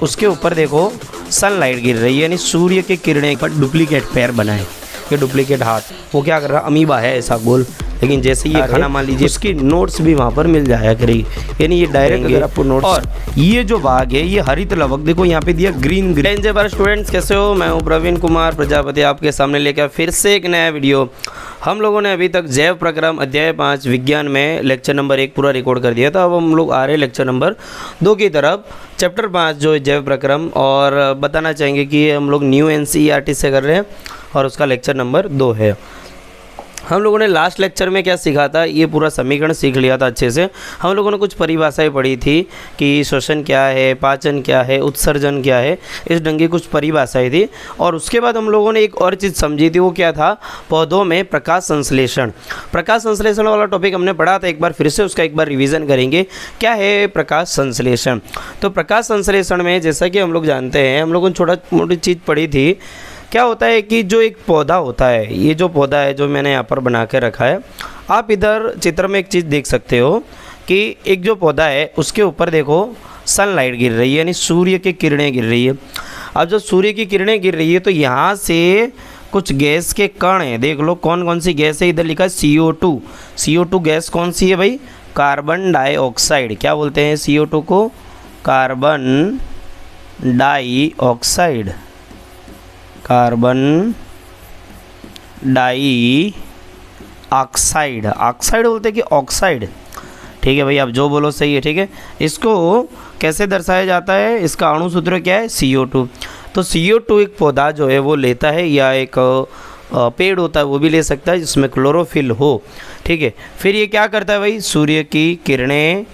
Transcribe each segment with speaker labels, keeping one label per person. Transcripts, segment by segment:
Speaker 1: उसके ऊपर देखो सनलाइट गिर रही है, यानी सूर्य की किरणें पर डुप्लीकेट पैर बनाए, ये डुप्लीकेट हाथ, वो क्या कर रहा, अमीबा है ऐसा गोल, लेकिन जैसे ये खाना मान लीजिए उसकी नोट्स भी वहाँ पर मिल जाया करेगी, यानी ये डायरेक्ट अगर आपको नोट्स। और ये जो भाग है ये हरित लवक, देखो यहाँ पे दिया ग्रीन ग्रीन। जय भारत स्टूडेंट्स, कैसे हो? मैं हूँ प्रवीण कुमार प्रजापति, आपके सामने लेकर फिर से एक नया वीडियो। हम लोगों ने अभी तक जैव प्रक्रम अध्याय 5 विज्ञान में लेक्चर नंबर 1 पूरा रिकॉर्ड कर दिया था। अब हम लोग आ रहे हैं लेक्चर नंबर 2 की तरफ, चैप्टर 5 जो है जैव प्रक्रम। और बताना चाहेंगे कि हम लोग न्यू NCERT से कर रहे हैं और उसका लेक्चर नंबर 2 है। हम लोगों ने लास्ट लेक्चर में क्या सीखा था, ये पूरा समीकरण सीख लिया था अच्छे से। हम लोगों ने कुछ परिभाषाएं पढ़ी थी कि श्वसन क्या है, पाचन क्या है, उत्सर्जन क्या है, इस ढंग की कुछ परिभाषाएं थी। और उसके बाद हम लोगों ने एक और चीज़ समझी थी, वो क्या था, पौधों में प्रकाश संश्लेषण। प्रकाश संश्लेषण वाला टॉपिक हमने पढ़ा था एक बार, फिर से उसका एक बार रिविज़न करेंगे। क्या है प्रकाश संश्लेषण? तो प्रकाश संश्लेषण में जैसा कि हम लोग जानते हैं, हम लोगों ने छोटा मोटी चीज़ पढ़ी थी। क्या होता है कि जो एक पौधा होता है, ये जो पौधा है जो मैंने यहाँ पर बना के रखा है, आप इधर चित्र में एक चीज़ देख सकते हो कि एक जो पौधा है उसके ऊपर देखो सनलाइट गिर रही है, यानी सूर्य की किरणें गिर रही है। अब जब सूर्य की किरणें गिर रही है तो यहाँ से कुछ गैस के कण हैं, देख लो कौन कौन सी गैस है। इधर लिखा है CO2। CO2 गैस कौन सी है भाई? Carbon dioxide. क्या बोलते हैं CO2 को? Carbon dioxide. Carbon dioxide, oxide बोलते हैं कि ऑक्साइड? ठीक है भाई, आप जो बोलो सही है, ठीक है। इसको कैसे दर्शाया जाता है? इसका अणु सूत्र क्या है? CO2। तो CO2 एक पौधा जो है वो लेता है, या एक पेड़ होता है वो भी ले सकता है जिसमें क्लोरोफिल हो, ठीक है। फिर ये क्या करता है भाई? सूर्य की किरणें,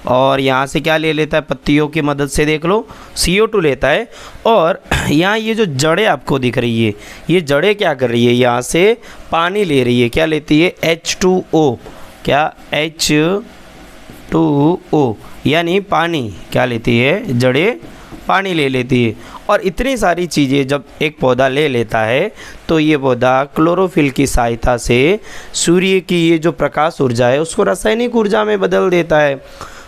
Speaker 1: और यहाँ से क्या ले लेता है? पत्तियों की मदद से देख लो CO2 लेता है। और यहाँ ये जो जड़ें आपको दिख रही है, ये जड़ें क्या कर रही है? यहाँ से पानी ले रही है। क्या लेती है? H2O। क्या? H2O यानी पानी। क्या लेती है? जड़ें पानी ले लेती है। और इतनी सारी चीज़ें जब एक पौधा ले लेता है तो ये पौधा क्लोरोफिल की सहायता से सूर्य की ये जो प्रकाश ऊर्जा है उसको रासायनिक ऊर्जा में बदल देता है।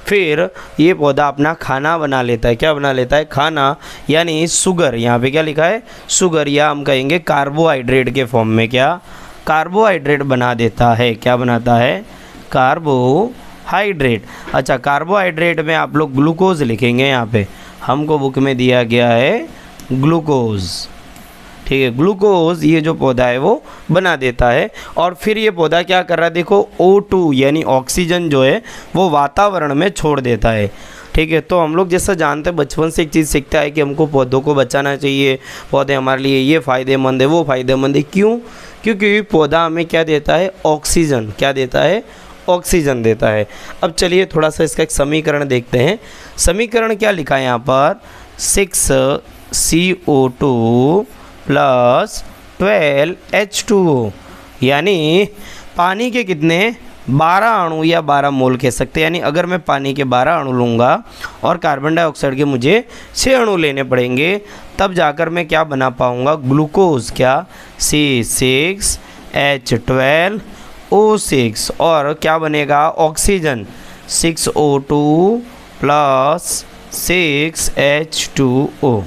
Speaker 1: फिर ये पौधा अपना खाना बना लेता है। क्या बना लेता है? खाना, यानी शुगर। यहाँ पे क्या लिखा है? शुगर, या हम कहेंगे कार्बोहाइड्रेट के फॉर्म में। क्या? कार्बोहाइड्रेट बना देता है। क्या बनाता है? कार्बोहाइड्रेट। अच्छा, कार्बोहाइड्रेट में आप लोग ग्लूकोज लिखेंगे। यहाँ पे हमको बुक में दिया गया है ग्लूकोज, ठीक है। ग्लूकोज ये जो पौधा है वो बना देता है। और फिर ये पौधा क्या कर रहा है? देखो O2 यानी ऑक्सीजन जो है वो वातावरण में छोड़ देता है, ठीक है। तो हम लोग जैसा जानते हैं, बचपन से एक चीज़ सीखता है कि हमको पौधों को बचाना चाहिए, पौधे हमारे लिए ये फ़ायदेमंद है, वो फ़ायदेमंद है। क्यों? क्योंकि पौधा हमें क्या देता है? ऑक्सीजन। क्या देता है? ऑक्सीजन देता है। अब चलिए थोड़ा सा इसका एक समीकरण देखते हैं। समीकरण क्या लिखा है यहाँ पर? 6CO2 प्लस 12H2O, यानी पानी के कितने? 12 अणु या 12 मोल कह सकते हैं। यानी अगर मैं पानी के 12 अणु लूँगा और कार्बन डाइऑक्साइड के मुझे 6 अणु लेने पड़ेंगे, तब जाकर मैं क्या बना पाऊँगा? ग्लूकोज। क्या? C6H12O6। और क्या बनेगा? Oxygen 6O2 plus 6H2O।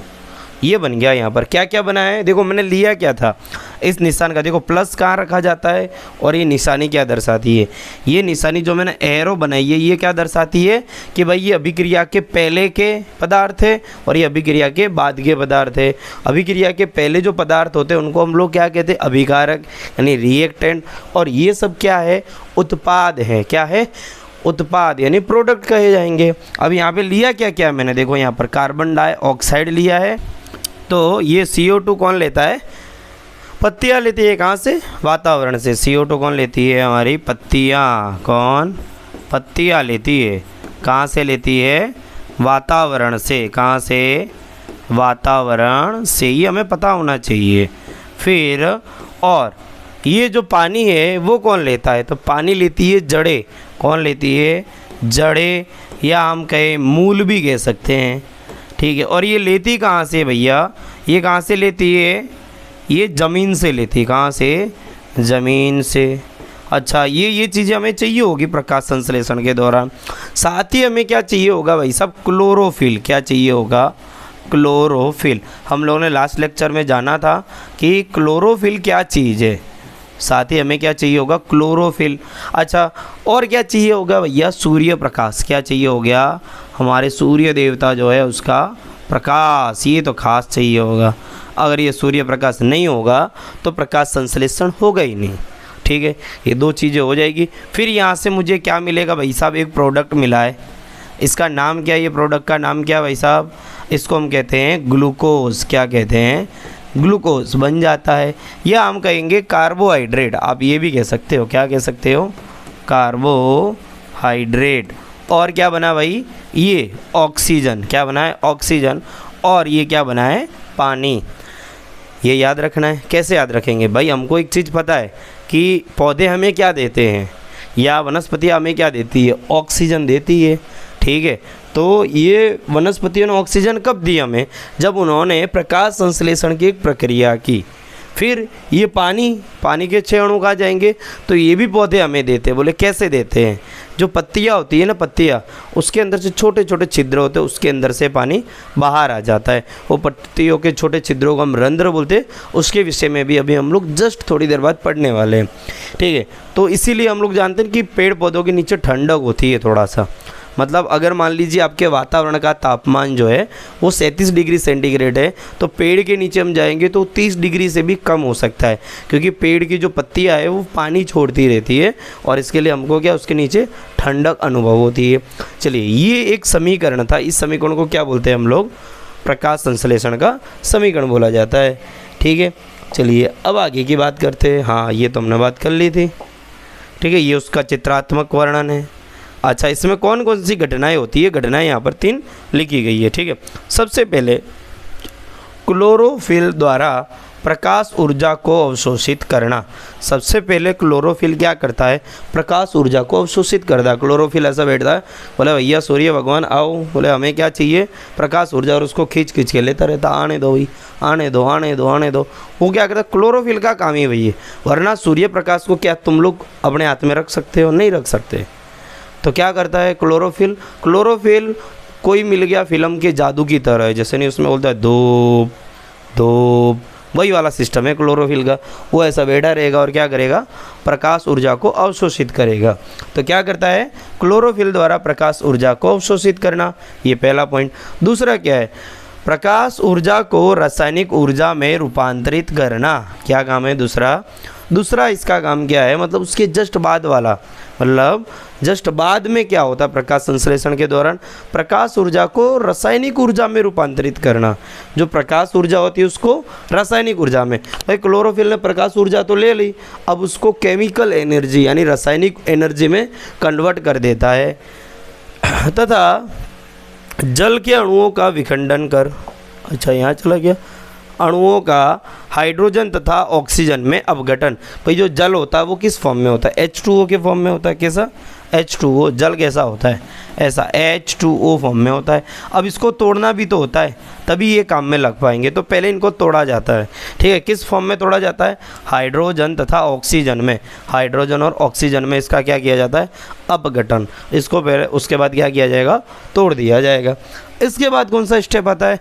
Speaker 1: ये बन गया। यहाँ पर क्या क्या बना है? देखो मैंने लिया क्या था इस निशान का, देखो प्लस कहाँ रखा जाता है, और ये निशानी क्या दर्शाती है? ये निशानी जो मैंने एरो बनाई है ये क्या दर्शाती है कि भाई ये अभिक्रिया के पहले के पदार्थ है और ये अभिक्रिया के बाद के पदार्थ है। अभिक्रिया के पहले जो पदार्थ होते हैं उनको हम लोग क्या कहते हैं? अभिकारक, यानी रिएक्टेंट। और ये सब क्या है? उत्पाद है। क्या है? उत्पाद, यानी प्रोडक्ट कहे जाएंगे। अब यहाँ पे लिया क्या क्या मैंने? देखो यहाँ पर कार्बन डाइऑक्साइड लिया है, तो ये CO2 कौन लेता है? पत्तियाँ लेती है। कहाँ से? वातावरण से। CO2 कौन लेती है? हमारी पत्तियाँ। कौन? पत्तियाँ लेती है। कहाँ से लेती है? वातावरण से। कहाँ से? वातावरण से। ये हमें पता होना चाहिए। फिर और ये जो पानी है वो कौन लेता है? तो पानी लेती है जड़ें। कौन लेती है? जड़ें, या हम कहें मूल भी कह सकते हैं, ठीक है। और ये लेती कहाँ से भैया? ये कहाँ से लेती है? ये ज़मीन से लेती है। कहाँ से? ज़मीन से। अच्छा, ये चीज़ें हमें चाहिए होगी प्रकाश संश्लेषण के दौरान। साथ ही हमें क्या चाहिए होगा भाई सब? क्लोरोफिल। क्या चाहिए होगा? क्लोरोफिल। हम लोगों ने लास्ट लेक्चर में जाना था कि क्लोरोफिल क्या चीज़ है, साथ ही हमें क्या चाहिए होगा, क्लोरोफिल। अच्छा, और क्या चाहिए होगा भैया, सूर्य प्रकाश। क्या चाहिए हो गया, हमारे सूर्य देवता जो है उसका प्रकाश, ये तो खास चाहिए होगा। अगर ये सूर्य प्रकाश नहीं होगा तो प्रकाश संश्लेषण होगा ही नहीं। ठीक है, ये दो चीज़ें हो जाएगी। फिर यहाँ से मुझे क्या मिलेगा भाई साहब, एक प्रोडक्ट मिला है। इसका नाम क्या है, ये प्रोडक्ट का नाम क्या है भाई साहब, इसको हम कहते हैं ग्लूकोज। क्या कहते हैं, ग्लूकोज बन जाता है। या हम कहेंगे कार्बोहाइड्रेट, आप ये भी कह सकते हो। क्या कह सकते हो, कार्बोहाइड्रेट। और क्या बना भाई, ये ऑक्सीजन। क्या बना है, ऑक्सीजन। और ये क्या बना है, पानी। ये याद रखना है। कैसे याद रखेंगे भाई, हमको एक चीज़ पता है कि पौधे हमें क्या देते हैं, या वनस्पतियाँ हमें क्या देती है, ऑक्सीजन देती है। ठीक है, तो ये वनस्पतियों ने ऑक्सीजन कब दी हमें, जब उन्होंने प्रकाश संश्लेषण की एक प्रक्रिया की। फिर ये पानी के 6 अणु कहाँ जाएंगे, तो ये भी पौधे हमें देते हैं। बोले कैसे देते हैं, जो पत्तियाँ होती है ना, पत्तियाँ, उसके अंदर से छोटे छोटे छिद्र होते हैं, उसके अंदर से पानी बाहर आ जाता है। वो पत्तियों के छोटे छिद्रों को हम रंध्र बोलते हैं। उसके विषय में भी अभी हम लोग जस्ट थोड़ी देर बाद पढ़ने वाले हैं। ठीक है, तो इसीलिए हम लोग जानते हैं कि पेड़ पौधों के नीचे ठंडक होती है थोड़ा सा। मतलब अगर मान लीजिए आपके वातावरण का तापमान जो है वो 37 डिग्री सेंटीग्रेड है, तो पेड़ के नीचे हम जाएंगे तो 30 डिग्री से भी कम हो सकता है, क्योंकि पेड़ की जो पत्तियां है वो पानी छोड़ती रहती है, और इसके लिए हमको क्या, उसके नीचे ठंडक अनुभव होती है। चलिए, ये एक समीकरण था। इस समीकरण को क्या बोलते हैं हम लोग, प्रकाश संश्लेषण का समीकरण बोला जाता है। ठीक है, चलिए अब आगे की बात करते हैं। हाँ, ये तो हमने बात कर ली थी। ठीक है, ये उसका चित्रात्मक वर्णन है। अच्छा, इसमें कौन कौन सी घटनाएं होती है, घटनाएं यहाँ पर 3 लिखी गई है। ठीक है, सबसे पहले क्लोरोफिल द्वारा प्रकाश ऊर्जा को अवशोषित करना। सबसे पहले क्लोरोफिल क्या करता है, प्रकाश ऊर्जा को अवशोषित करता है। क्लोरोफिल ऐसा बैठता है, बोले भैया सूर्य भगवान आओ, बोले हमें क्या चाहिए, प्रकाश ऊर्जा, और उसको खींच खींच के लेता रहता, आने दो भाई, आने दो, आने दो, आने दो। वो क्या करता है, क्लोरोफिल का काम ही वही है। वरना सूर्य प्रकाश को क्या तुम लोग अपने हाथ में रख सकते हो, नहीं रख सकते। तो क्या करता है क्लोरोफिल, क्लोरोफिल कोई मिल गया फिल्म के जादू की तरह है, जैसे नहीं उसमें बोलता है धूप धूप, वही वाला सिस्टम है क्लोरोफिल का। वो ऐसा बैठा रहेगा और क्या करेगा, प्रकाश ऊर्जा को अवशोषित करेगा। तो क्या करता है, क्लोरोफिल द्वारा प्रकाश ऊर्जा को अवशोषित करना, ये पहला पॉइंट। दूसरा क्या है, प्रकाश ऊर्जा को रासायनिक ऊर्जा में रूपांतरित करना। क्या काम है दूसरा इसका काम क्या है, मतलब उसके जस्ट बाद वाला, मतलब जस्ट बाद में क्या होता है प्रकाश संश्लेषण के दौरान, प्रकाश ऊर्जा को रासायनिक ऊर्जा में रूपांतरित करना। जो प्रकाश ऊर्जा होती है उसको रासायनिक ऊर्जा में, भाई क्लोरोफिल ने प्रकाश ऊर्जा तो ले ली, अब उसको केमिकल एनर्जी यानी रासायनिक एनर्जी में कन्वर्ट कर देता है। तथा जल के अणुओं का विखंडन कर, अच्छा यहाँ चला गया, अणुओं का हाइड्रोजन तथा ऑक्सीजन में अपघटन। भाई जो जल होता है वो किस फॉर्म में होता है, H2O के फॉर्म में होता है। कैसा, H2O, जल कैसा होता है, ऐसा H2O फॉर्म में होता है। अब इसको तोड़ना भी तो होता है, तभी ये काम में लग पाएंगे, तो पहले इनको तोड़ा जाता है। ठीक है, किस फॉर्म में तोड़ा जाता है, हाइड्रोजन तथा ऑक्सीजन में, हाइड्रोजन और ऑक्सीजन में इसका क्या किया जाता है, अपघटन। इसको पहले, उसके बाद क्या किया जाएगा, तोड़ दिया जाएगा। इसके बाद कौन सा स्टेप आता है,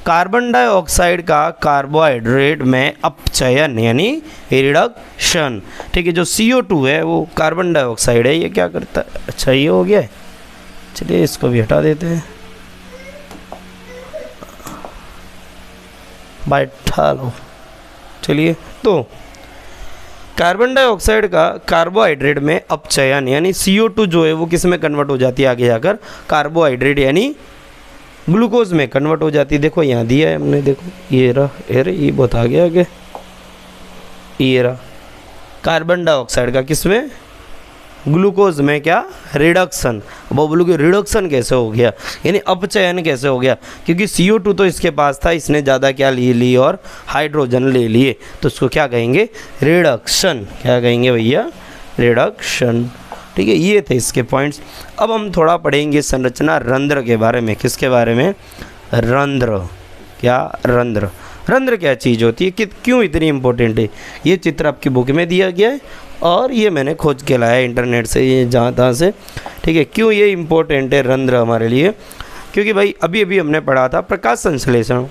Speaker 1: कार्बन डाइऑक्साइड का कार्बोहाइड्रेट में अपचयन यानी रिडक्शन। ठीक है, जो CO2 है वो कार्बन डाइऑक्साइड है, ये क्या करता है, अच्छा ये हो गया है, चलिए इसको भी हटा देते हैं, बैठा लो। चलिए, तो कार्बन डाइऑक्साइड का कार्बोहाइड्रेट में अपचयन यानी CO2 जो है वो किस में कन्वर्ट हो जाती है, आगे जाकर कार्बोहाइड्रेट यानी ग्लूकोज में कन्वर्ट हो जाती है। देखो यहाँ दिया है हमने, देखो ये रहा, ये बहुत आ गया आगे, ये रहा कार्बन डाइऑक्साइड का किस में, ग्लूकोज में क्या, रिडक्शन। अब बोलो कि रिडक्शन कैसे हो गया, यानी अपचयन कैसे हो गया, क्योंकि CO2 तो इसके पास था, इसने ज़्यादा क्या ली और हाइड्रोजन ले लिए, तो उसको क्या कहेंगे, रिडक्शन। क्या कहेंगे भैया, रिडक्शन। ठीक है, ये थे इसके पॉइंट्स। अब हम थोड़ा पढ़ेंगे संरचना रंध्र के बारे में। किसके बारे में, रंध्र। क्या, रंध्र। रंध्र क्या चीज़ होती है, कि क्यों इतनी इम्पोर्टेंट है, ये चित्र आपकी बुक में दिया गया है और ये मैंने खोज के लाया इंटरनेट से, ये जहाँ तहाँ से। ठीक है, क्यों ये इम्पोर्टेंट है रंध्र हमारे लिए। क्योंकि भाई अभी अभी हमने पढ़ा था प्रकाश संश्लेषण।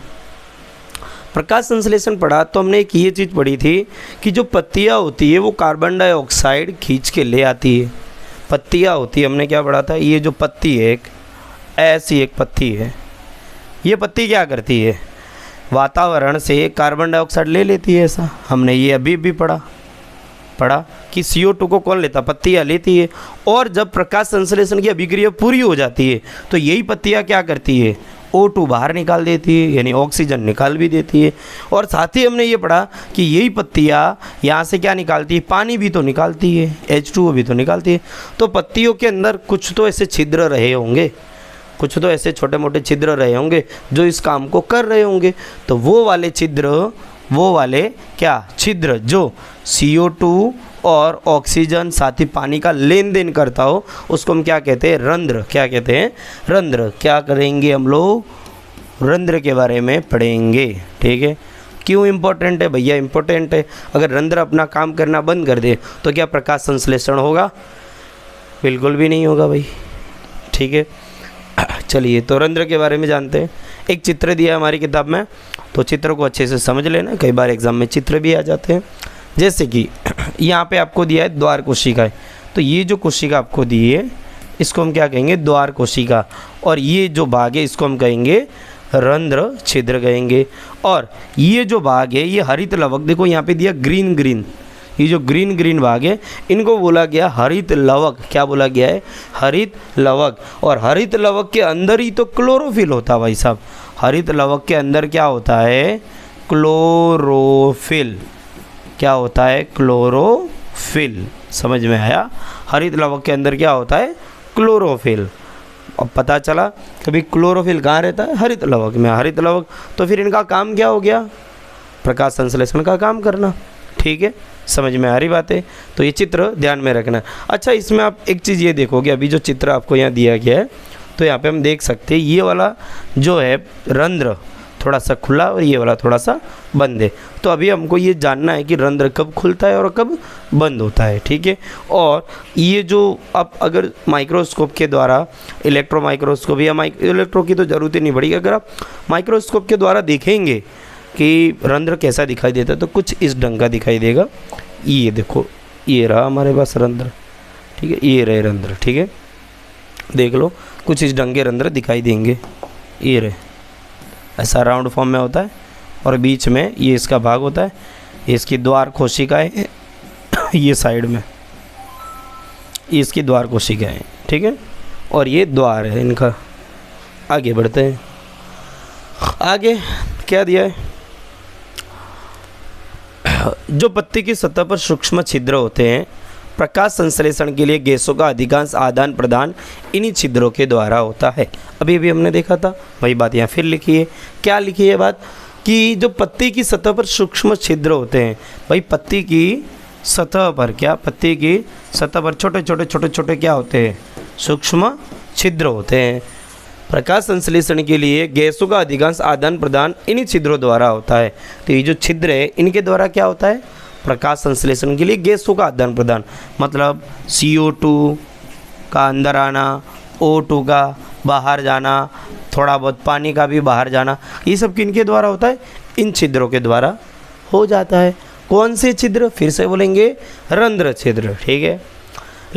Speaker 1: प्रकाश संश्लेषण पढ़ा तो हमने एक ये चीज़ पढ़ी थी कि जो पत्तियाँ होती है वो कार्बन डाइऑक्साइड खींच के ले आती है। पत्तियाँ होती है, हमने क्या पढ़ा था, ये जो पत्ती है एक ऐसी एक पत्ती है, ये पत्ती क्या करती है, वातावरण से कार्बन डाइऑक्साइड ले लेती है। ऐसा हमने ये अभी भी पढ़ा कि CO2 को कौन लेता, पत्तियाँ लेती है। और जब प्रकाश संश्लेषण की अभिक्रिया पूरी हो जाती है तो यही पत्तियाँ क्या करती है, O2 बाहर निकाल देती है, यानी ऑक्सीजन निकाल भी देती है। और साथ ही हमने ये पढ़ा कि यही पत्तियाँ यहाँ से क्या निकालती है, पानी भी तो निकालती है, H2O भी तो निकालती है। तो पत्तियों के अंदर कुछ तो ऐसे छिद्र रहे होंगे, कुछ तो ऐसे छोटे मोटे छिद्र रहे होंगे जो इस काम को कर रहे होंगे। तो वो वाले छिद्र जो CO2 और ऑक्सीजन साथ ही पानी का लेन देन करता हो उसको हम क्या कहते हैं, रंध्र। क्या कहते हैं, रंध्र। क्या करेंगे हम लोग, रंध्र के बारे में पढ़ेंगे। ठीक है, क्यों इम्पोर्टेंट है भैया, इम्पोर्टेंट है। अगर रंध्र अपना काम करना बंद कर दे तो क्या प्रकाश संश्लेषण होगा, बिल्कुल भी नहीं होगा भाई। ठीक है, चलिए तो रंध्र के बारे में जानते हैं। एक चित्र दिया है हमारी किताब में, तो चित्र को अच्छे से समझ लेना, कई बार एग्जाम में चित्र भी आ जाते हैं। जैसे कि यहाँ पे आपको दिया है द्वार कोशिका है, तो ये जो कोशिका आपको दी है इसको हम क्या कहेंगे, द्वार कोशिका। और ये जो भाग है इसको हम कहेंगे रंध्र छिद्र कहेंगे। और ये जो भाग है ये हरित लवक, देखो यहाँ पे दिया ग्रीन ग्रीन, ये जो ग्रीन ग्रीन भाग है इनको बोला गया हरित लवक। क्या बोला गया है, हरित लवक। और हरित लवक के अंदर ही तो क्लोरोफिल होता है भाई साहब। हरित लवक के अंदर क्या होता है, क्लोरोफिल। क्या होता है, क्लोरोफिल। समझ में आया, हरित लवक के अंदर क्या होता है, क्लोरोफिल। अब पता चला कभी क्लोरोफिल कहाँ रहता है, हरित लवक में। हरित लवक, तो फिर इनका काम क्या हो गया, प्रकाश संश्लेषण का काम करना। ठीक है, समझ में आ रही बात है। तो ये चित्र ध्यान में रखना। अच्छा, इसमें आप एक चीज़ ये देखोगे, अभी जो चित्र आपको यहाँ दिया गया है तो यहाँ पे हम देख सकते हैं ये वाला जो है रंध्र थोड़ा सा खुला और ये वाला थोड़ा सा बंद है। तो अभी हमको ये जानना है कि रंध्र कब खुलता है और कब बंद होता है। ठीक है, और ये जो आप अगर माइक्रोस्कोप के द्वारा, इलेक्ट्रो माइक्रोस्कोप या इलेक्ट्रो की तो ज़रूरत ही नहीं पड़ेगी, अगर आप माइक्रोस्कोप के द्वारा देखेंगे कि रंध्र कैसा दिखाई देता है तो कुछ इस ढंग का दिखाई देगा। ये देखो, ये रहा हमारे पास रंध्र। ठीक है, ये रहे रंध्र। ठीक है, देख लो कुछ इस ढंग के रंध्र दिखाई देंगे। ये रहे, ऐसा राउंड फॉर्म में होता है और बीच में ये इसका भाग होता है, ये इसकी द्वार कोशिका है ये साइड में ये इसकी द्वार कोशिका है। ठीक है, और ये द्वार है इनका। आगे बढ़ते हैं, आगे क्या दिया है, जो पत्ती की सतह पर सूक्ष्म छिद्र होते हैं, प्रकाश संश्लेषण के लिए गैसों का अधिकांश आदान प्रदान इन्हीं छिद्रों के द्वारा होता है। अभी अभी हमने देखा था, वही बात यहाँ फिर लिखी है। क्या लिखी है बात, कि जो पत्ती की सतह पर सूक्ष्म छिद्र होते हैं, भाई पत्ती की सतह पर, क्या पत्ती की सतह पर छोटे छोटे क्या होते हैं, सूक्ष्म छिद्र होते हैं। प्रकाश संश्लेषण के लिए गैसों का अधिकांश आदान प्रदान इन्हीं छिद्रों द्वारा होता है। तो ये जो छिद्र है इनके द्वारा क्या होता है, प्रकाश संश्लेषण के लिए गैसों का आदान प्रदान, मतलब CO2 का अंदर आना, O2 का बाहर जाना, थोड़ा बहुत पानी का भी बाहर जाना, ये सब किनके द्वारा होता है, इन छिद्रों के द्वारा हो जाता है। कौन से छिद्र, फिर से बोलेंगे रंध्र छिद्र। ठीक है,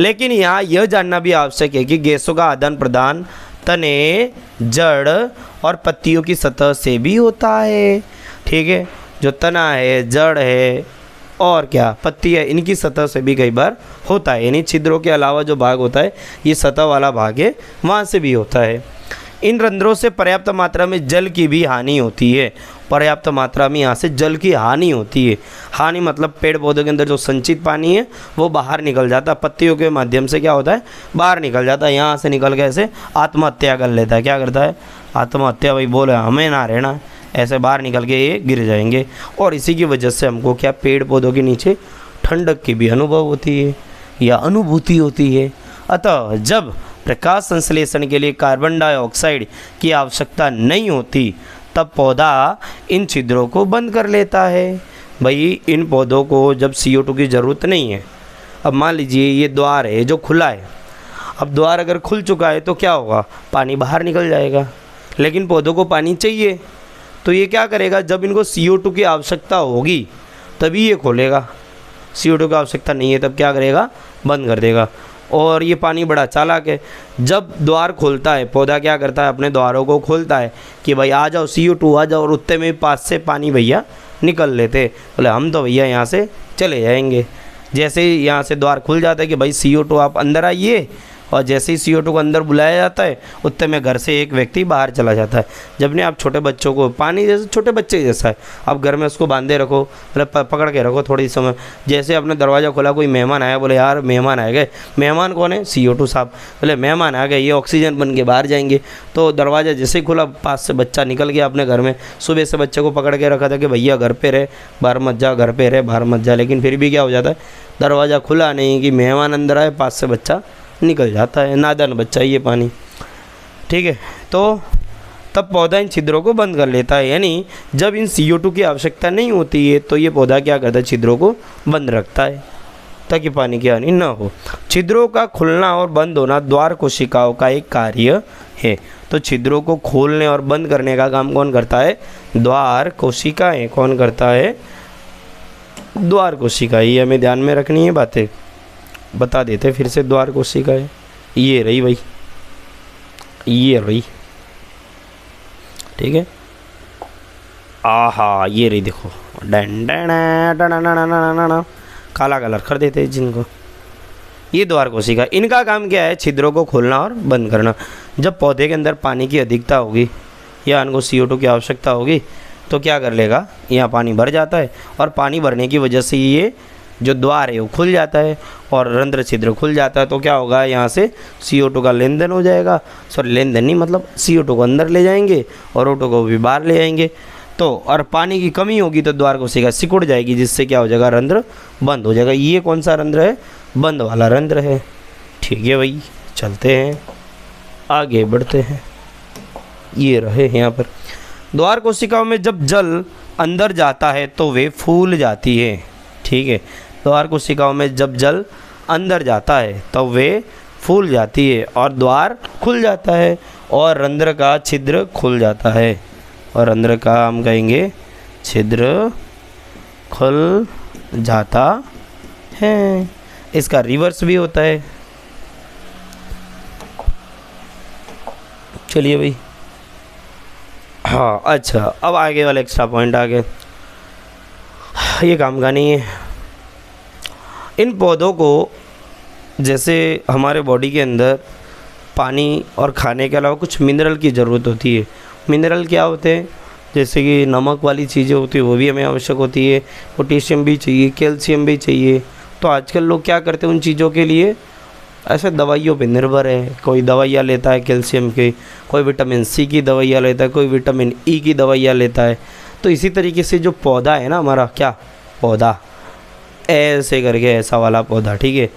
Speaker 1: लेकिन यहाँ यह जानना भी आवश्यक है कि गैसों का आदान प्रदान तने, जड़ और पत्तियों की सतह से भी होता है। ठीक है, जो तना है, जड़ है और क्या पत्ती है, इनकी सतह से भी कई बार होता है। यानी छिद्रों के अलावा जो भाग होता है, ये सतह वाला भाग है, वहाँ से भी होता है। इन रंध्रों से पर्याप्त मात्रा में जल की भी हानि होती है। पर्याप्त मात्रा में यहाँ से जल की हानि होती है। हानि मतलब पेड़ पौधों के अंदर जो संचित पानी है वो बाहर निकल जाता है, पत्तियों के माध्यम से क्या होता है, बाहर निकल जाता है। यहाँ से निकल के ऐसे आत्महत्या कर लेता है। क्या करता है, आत्महत्या, भाई बोले हमें ना रहना, ऐसे बाहर निकल के ये गिर जाएंगे। और इसी की वजह से हमको क्या, पेड़ पौधों के नीचे ठंडक की भी अनुभव होती है या अनुभूति होती है। अतः जब प्रकाश संश्लेषण के लिए कार्बन डाइऑक्साइड की आवश्यकता नहीं होती तब पौधा इन छिद्रों को बंद कर लेता है। भाई इन पौधों को जब CO2 की ज़रूरत नहीं है, अब मान लीजिए ये द्वार है जो खुला है, अब द्वार अगर खुल चुका है तो क्या होगा, पानी बाहर निकल जाएगा। लेकिन पौधों को पानी चाहिए, तो ये क्या करेगा, जब इनको CO2 की आवश्यकता होगी तभी ये खोलेगा। CO2 की आवश्यकता नहीं है तब क्या करेगा, बंद कर देगा। और ये पानी बड़ा चालाक है, जब द्वार खोलता है पौधा क्या करता है, अपने द्वारों को खोलता है कि भाई आ जाओ CO2 आ जाओ, और उतने में पास से पानी भैया निकल लेते, बोले हम तो भैया यहाँ से चले जाएंगे। जैसे ही यहाँ से द्वार खुल जाता है कि भाई CO2 आप अंदर आइए, और जैसे ही CO2 को अंदर बुलाया जाता है उतने में घर से एक व्यक्ति बाहर चला जाता है। जब ने आप छोटे बच्चों को, पानी जैसे छोटे बच्चे जैसा है, आप घर में उसको बांधे रखो, मतलब पकड़ के रखो थोड़ी समय। जैसे आपने दरवाज़ा खोला, कोई मेहमान आया, बोले यार मेहमान आ गए, मेहमान कौन है, CO2 साहब, बोले मेहमान आ गए, ये ऑक्सीजन बन के बाहर जाएंगे। तो दरवाज़ा जैसे ही खुला, पास से बच्चा निकल गया अपने घर में। सुबह से बच्चे को पकड़ के रखा था कि भैया घर पे रहे, बाहर मत जा, घर पे रहे, बाहर मत जा, लेकिन फिर भी क्या हो जाता है, दरवाज़ा खुला नहीं कि मेहमान अंदर आए, पास से बच्चा निकल जाता है, नादान बच्चा ये पानी, ठीक है। तो तब पौधा इन छिद्रों को बंद कर लेता है, यानी जब इन CO2 की आवश्यकता नहीं होती है तो ये पौधा क्या करता है, छिद्रों को बंद रखता है ताकि पानी की हानि ना हो। छिद्रों का खुलना और बंद होना द्वार कोशिकाओं का एक कार्य है। तो छिद्रों को खोलने और बंद करने का काम कौन करता है, द्वार कोशिकाएँ। कौन करता है, द्वार कोशिकाएँ। ये हमें ध्यान में रखनी है बातें, बता देते फिर से। द्वार कोशिकाएँ ये रही भाई, ये रही, ठीक है। आहा ये रही, देखो काला कलर कर देते हैं जिनको, ये द्वार कोशिका। इनका काम क्या है, छिद्रों को खोलना और बंद करना। जब पौधे के अंदर पानी की अधिकता होगी या इनको CO2 की आवश्यकता होगी तो क्या कर लेगा, यहाँ पानी भर जाता है, और पानी भरने की वजह से ये जो द्वार है वो खुल जाता है और रंध्र छिद्र खुल जाता है। तो क्या होगा, यहाँ से CO2 का लेन देन हो जाएगा, सॉरी लेन देन नहीं, मतलब CO2 को अंदर ले जाएंगे और O2 को भी बाहर ले आएंगे। तो और पानी की कमी होगी तो द्वार कोशिका सिकुड़ जाएगी, जिससे क्या हो जाएगा, रंध्र बंद हो जाएगा। ये कौन सा रंध्र है, बंद वाला रंध्र है, ठीक है भाई। चलते हैं आगे बढ़ते हैं, ये रहे यहाँ पर। द्वार कोशिकाओं में जब जल अंदर जाता है तो वे फूल जाती है, ठीक है। द्वार कोशिकाओं में जब जल अंदर जाता है तो वे फूल जाती है और द्वार खुल जाता है और रंध्र का छिद्र खुल जाता है, और रंध्र का हम कहेंगे छिद्र खुल जाता है। इसका रिवर्स भी होता है। चलिए भाई, हाँ अच्छा, अब आगे वाला एक्स्ट्रा पॉइंट आ गए, ये काम का नहीं है। इन पौधों को जैसे हमारे बॉडी के अंदर पानी और खाने के अलावा कुछ मिनरल की ज़रूरत होती है। मिनरल क्या होते हैं, जैसे कि नमक वाली चीज़ें होती है वो भी हमें आवश्यक होती है, पोटेशियम भी चाहिए, कैल्शियम भी चाहिए। तो आजकल लोग क्या करते हैं, उन चीज़ों के लिए ऐसे दवाइयों पे निर्भर है। कोई दवाइयाँ लेता है कैल्शियम की, कोई विटामिन C की दवाइयाँ लेता है, कोई विटामिन E की दवाइयाँ लेता है। तो इसी तरीके से जो पौधा है ना हमारा, क्या पौधा, ऐसे करके ऐसा वाला पौधा, ठीक है,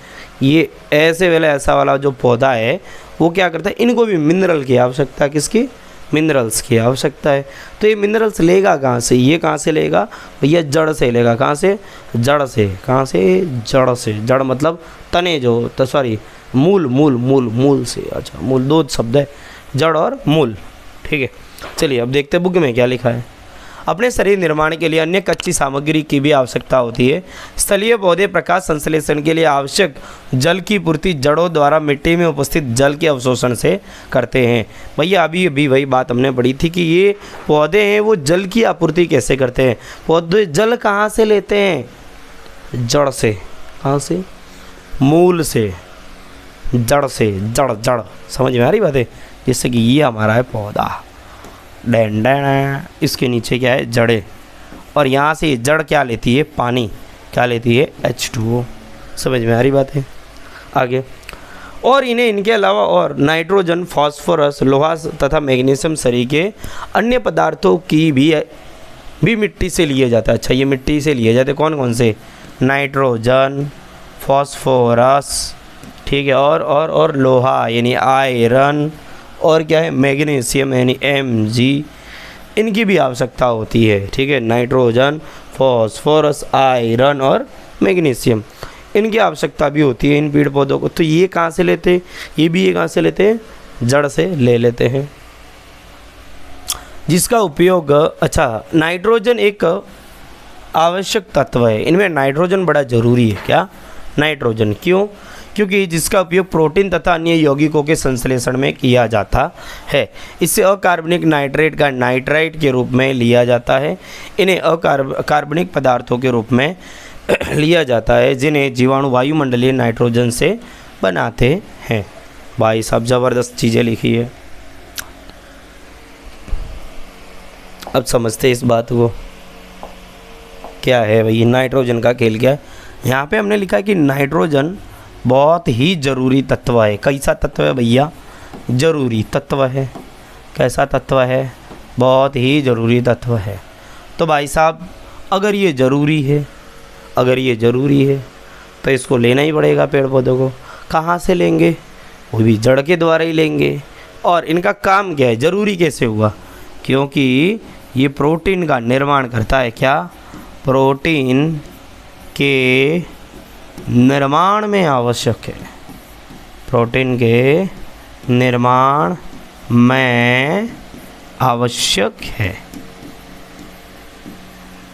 Speaker 1: ये ऐसे वाला ऐसा वाला जो पौधा है वो क्या करता है, इनको भी मिनरल की आवश्यकता है। किसकी, मिनरल्स की आवश्यकता है। तो ये मिनरल्स लेगा कहाँ से, ये कहाँ से लेगा भैया, जड़ से लेगा। कहाँ से, जड़ से। कहाँ से, जड़ से। जड़ मतलब तने जो, तो सॉरी मूल, मूल मूल मूल से, अच्छा मूल दो शब्द है, जड़ और मूल, ठीक है। चलिए अब देखते हैं बुक में क्या लिखा है। अपने शरीर निर्माण के लिए अन्य कच्ची सामग्री की भी आवश्यकता होती है। स्थलीय पौधे प्रकाश संश्लेषण के लिए आवश्यक जल की पूर्ति जड़ों द्वारा मिट्टी में उपस्थित जल के अवशोषण से करते हैं। भैया अभी वही बात हमने पढ़ी थी कि ये पौधे हैं वो जल की आपूर्ति कैसे करते हैं। पौधे जल कहाँ से लेते हैं, जड़ से। कहाँ से, मूल से, जड़ से। जड़ जड़ समझ में आ रही बात है। जैसे कि ये हमारा है पौधा, डैंडा, इसके नीचे क्या है, जड़ें, और यहाँ से जड़ क्या लेती है, पानी, क्या लेती है, H2O। समझ में आ रही बात है। आगे, और इन्हें इनके अलावा और नाइट्रोजन, फास्फोरस, लोहा तथा मैग्नीशियम शरीर के अन्य पदार्थों की भी मिट्टी से लिए जाता है। अच्छा, ये मिट्टी से लिए जाते कौन कौन से, नाइट्रोजन, फास्फोरस, ठीक है, और लोहा यानी आयरन, और क्या है, मैग्नीशियम यानी Mg, इनकी भी आवश्यकता होती है, ठीक है। नाइट्रोजन, फास्फोरस, आयरन और मैग्नीशियम, इनकी आवश्यकता भी होती है इन पेड़ पौधों को। तो ये कहाँ से लेते, ये भी ये कहाँ से लेते हैं, जड़ से ले लेते हैं, जिसका उपयोग, अच्छा नाइट्रोजन एक आवश्यक तत्व है, इनमें नाइट्रोजन बड़ा ज़रूरी है। क्या, नाइट्रोजन, क्यों, क्योंकि जिसका उपयोग प्रोटीन तथा अन्य यौगिकों के संश्लेषण में किया जाता है। इससे अकार्बनिक नाइट्रेट का नाइट्राइट के रूप में लिया जाता है। इन्हें कार्बनिक पदार्थों के रूप में लिया जाता है, जिन्हें जीवाणु वायुमंडलीय नाइट्रोजन से बनाते हैं। भाई साहब ज़बरदस्त चीज़ें लिखी है। अब समझते इस बात को, क्या है भाई नाइट्रोजन का खेल क्या है। यहाँ पे हमने लिखा है कि नाइट्रोजन बहुत ही ज़रूरी तत्व है। कैसा तत्व है भैया, ज़रूरी तत्व है। कैसा तत्व है, बहुत ही ज़रूरी तत्व है। तो भाई साहब अगर ये ज़रूरी है, अगर ये ज़रूरी है तो इसको लेना ही पड़ेगा पेड़ पौधों को। कहाँ से लेंगे, वो भी जड़ के द्वारा ही लेंगे। और इनका काम क्या है, ज़रूरी कैसे हुआ, क्योंकि ये प्रोटीन का निर्माण करता है। क्या, प्रोटीन के निर्माण में आवश्यक है, प्रोटीन के निर्माण में आवश्यक है,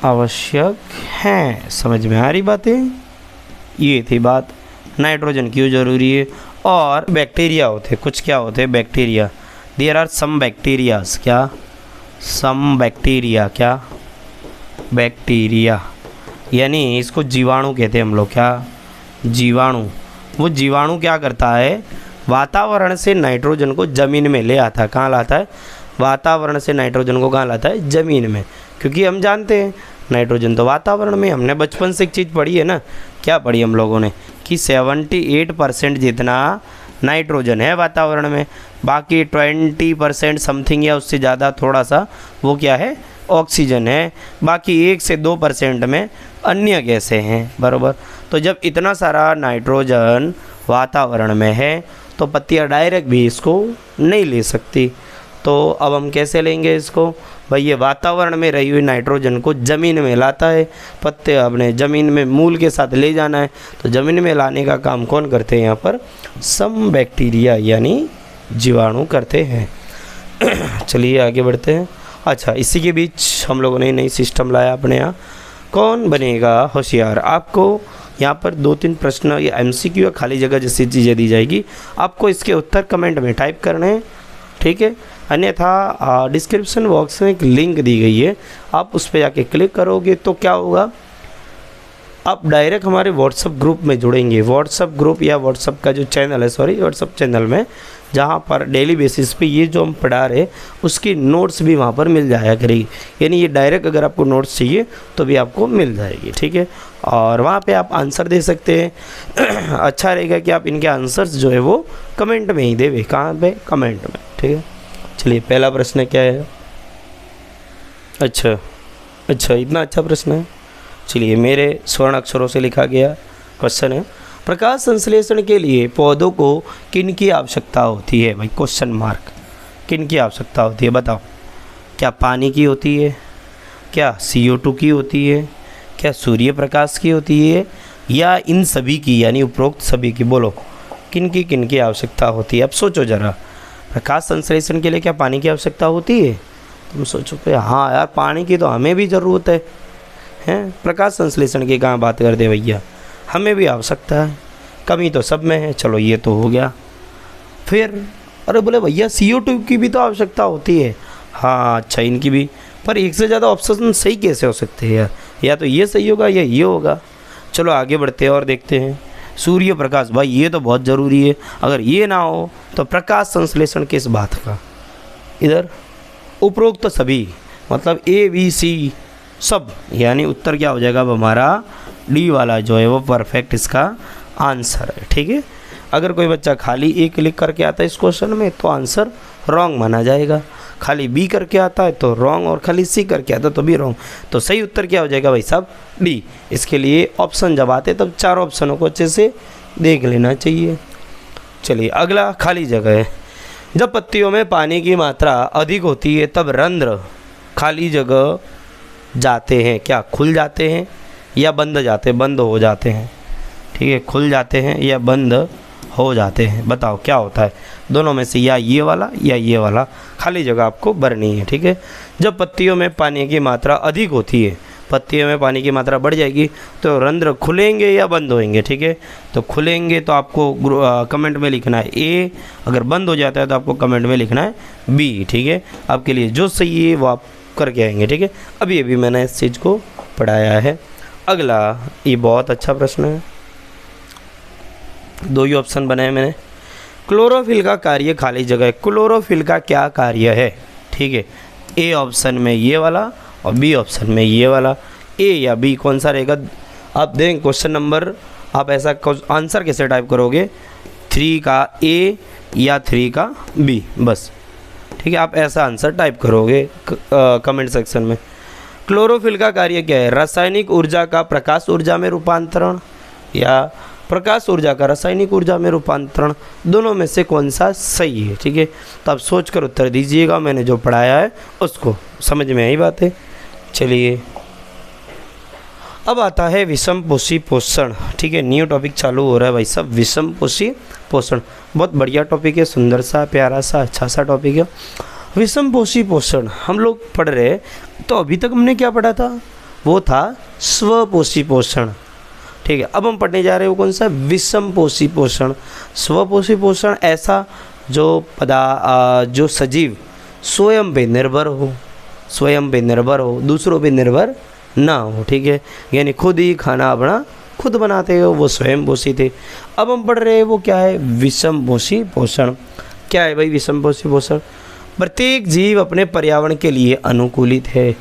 Speaker 1: आवश्यक है। समझ में आ रही बातें, ये थी बात। नाइट्रोजन क्यों ज़रूरी है। और बैक्टीरिया होते, कुछ क्या होते, bacteria. There are some bacterias, क्या, सम बैक्टीरिया, क्या, बैक्टीरिया, यानी इसको जीवाणु कहते हैं हम लोग। क्या, जीवाणु। वो जीवाणु क्या करता है, वातावरण से नाइट्रोजन को ज़मीन में ले आता है। कहाँ लाता है, वातावरण से नाइट्रोजन को कहाँ लाता है, ज़मीन में। क्योंकि हम जानते हैं नाइट्रोजन तो वातावरण में, हमने बचपन से एक चीज़ पढ़ी है ना, क्या पढ़ी हम लोगों ने, कि 78% जितना नाइट्रोजन है वातावरण में, बाकी 20% समथिंग या उससे ज़्यादा थोड़ा सा वो क्या है, ऑक्सीजन है। बाकी 1 से 2% में अन्य गैसें हैं, बराबर। तो जब इतना सारा नाइट्रोजन वातावरण में है तो पत्तियाँ डायरेक्ट भी इसको नहीं ले सकती। तो अब हम कैसे लेंगे इसको, भाई ये वातावरण में रही हुई नाइट्रोजन को ज़मीन में लाता है। पत्ते अपने ज़मीन में मूल के साथ ले जाना है, तो ज़मीन में लाने का काम कौन करते हैं यहाँ पर, सम बैक्टीरिया यानी जीवाणु करते हैं। चलिए आगे बढ़ते हैं। अच्छा, इसी के बीच हम लोगों ने नई सिस्टम लाया अपने यहाँ, कौन बनेगा होशियार। आपको यहाँ पर 2-3 प्रश्न या MCQ या खाली जगह जैसी चीज़ें दी जाएगी, आपको इसके उत्तर कमेंट में टाइप करने हैं, ठीक है। अन्यथा डिस्क्रिप्शन बॉक्स में एक लिंक दी गई है, आप उस पर जाके क्लिक करोगे तो क्या होगा, आप डायरेक्ट हमारे व्हाट्सअप ग्रुप में जुड़ेंगे। व्हाट्सअप ग्रुप या व्हाट्सअप का जो चैनल है, सॉरी व्हाट्सअप चैनल में, जहाँ पर डेली बेसिस पे ये जो हम पढ़ा रहे उसकी नोट्स भी वहाँ पर मिल जाया करेगी। यानी ये डायरेक्ट अगर आपको नोट्स चाहिए तो भी आपको मिल जाएगी, ठीक है। और वहाँ पे आप आंसर दे सकते हैं। अच्छा रहेगा कि आप इनके आंसर्स जो है वो कमेंट में ही देवे। कहाँ पे, कमेंट में, ठीक है। चलिए पहला प्रश्न क्या है, अच्छा इतना अच्छा प्रश्न है। चलिए मेरे स्वर्ण अक्षरों से लिखा गया क्वेश्चन है, प्रकाश संश्लेषण के लिए पौधों को किन की आवश्यकता होती है। भाई क्वेश्चन मार्क, किन की आवश्यकता होती है बताओ। क्या पानी की होती है, क्या CO2 की होती है, क्या सूर्य प्रकाश की होती है, या इन सभी की, यानी उपरोक्त सभी की। बोलो किन की आवश्यकता होती है। अब सोचो ज़रा, प्रकाश संश्लेषण के लिए क्या पानी की आवश्यकता होती है। तुम सोचो कि हाँ यार पानी की तो हमें भी ज़रूरत है, हैं। प्रकाश संश्लेषण की कहाँ बात कर दे भैया, हमें भी आवश्यकता है, कमी तो सब में है। चलो ये तो हो गया। फिर अरे बोले भैया CO2 की भी तो आवश्यकता होती है। हाँ अच्छा इनकी भी, पर एक से ज़्यादा ऑप्शन सही कैसे हो सकते हैं यार, या तो ये सही होगा या ये होगा। चलो आगे बढ़ते हैं और देखते हैं। सूर्य प्रकाश, भाई ये तो बहुत ज़रूरी है, अगर ये ना हो तो प्रकाश संश्लेषण किस बात का। इधर उपरोक्त तो सभी, मतलब ABC सब, यानी उत्तर क्या हो जाएगा अब हमारा D वाला जो है वो परफेक्ट इसका आंसर है, ठीक है। अगर कोई बच्चा खाली A क्लिक करके आता है इस क्वेश्चन में तो आंसर रॉन्ग माना जाएगा, खाली B करके आता है तो रॉन्ग, और खाली C करके आता है तो भी रॉन्ग। तो सही उत्तर क्या हो जाएगा भाई साहब, D। इसके लिए ऑप्शन जब आते तब चारों ऑप्शनों को अच्छे से देख लेना चाहिए। चलिए अगला खाली जगह है। जब पत्तियों में पानी की मात्रा अधिक होती है तब रंध्र खाली जगह जाते हैं, क्या खुल जाते हैं या बंद हो जाते हैं। ठीक है, खुल जाते हैं या बंद हो जाते हैं। बताओ क्या होता है दोनों में से, या ये वाला या ये वाला। खाली जगह आपको भरनी है। ठीक है, जब पत्तियों में पानी की मात्रा अधिक होती है, पत्तियों में पानी की मात्रा बढ़ जाएगी तो रंध्र खुलेंगे या बंद होंगे। ठीक है, तो खुलेंगे तो आपको कमेंट में लिखना है ए, अगर बंद हो जाता है तो आपको कमेंट में लिखना है बी। ठीक है, आपके लिए जो सही है वो आप करके आएंगे। ठीक है, अभी अभी मैंने इस चीज़ को पढ़ाया है। अगला, ये बहुत अच्छा प्रश्न है, 2 ही ऑप्शन बनाए मैंने। क्लोरोफिल का कार्य खाली जगह है, क्लोरोफिल का क्या कार्य है? ठीक है, ए ऑप्शन में ये वाला और बी ऑप्शन में ये वाला। ए या बी कौन सा रहेगा? आप देखें क्वेश्चन नंबर, आप ऐसा आंसर कैसे टाइप करोगे, 3 का ए या 3 का बी, बस। ठीक है, आप ऐसा आंसर टाइप करोगे कमेंट सेक्शन में। क्लोरोफिल का कार्य क्या है? रासायनिक ऊर्जा का प्रकाश ऊर्जा में रूपांतरण या प्रकाश ऊर्जा का रासायनिक ऊर्जा में रूपांतरण, दोनों में से कौन सा सही है? ठीक है, तो आप सोचकर उत्तर दीजिएगा। मैंने जो पढ़ाया है उसको समझ में आई बात है। चलिए, अब आता है विषम पोषी पोषण। ठीक है, न्यू टॉपिक चालू हो रहा है भाई साहब, विषम पोषी पोषण। बहुत बढ़िया टॉपिक है, सुंदर सा, प्यारा सा, अच्छा सा टॉपिक है। विषम पोषी पोषण हम लोग पढ़ रहे, तो अभी तक हमने क्या पढ़ा था? वो था स्वपोषी पोषण। ठीक है, अब हम पढ़ने जा रहे हैं वो कौन सा? विषम पोषी पोषण। स्वपोषी पोषण ऐसा जो सजीव स्वयं पे निर्भर हो, स्वयं पे निर्भर हो, दूसरों पे निर्भर ना हो। ठीक है, यानी खुद ही खाना अपना खुद बनाते हो, वो स्वयं पोषी थे। अब हम पढ़ रहे हैं वो क्या है? विषम पोषी पोषण। क्या है भाई विषम पोषी पोषण? प्रत्येक जीव अपने पर्यावरण के लिए अनुकूलित है।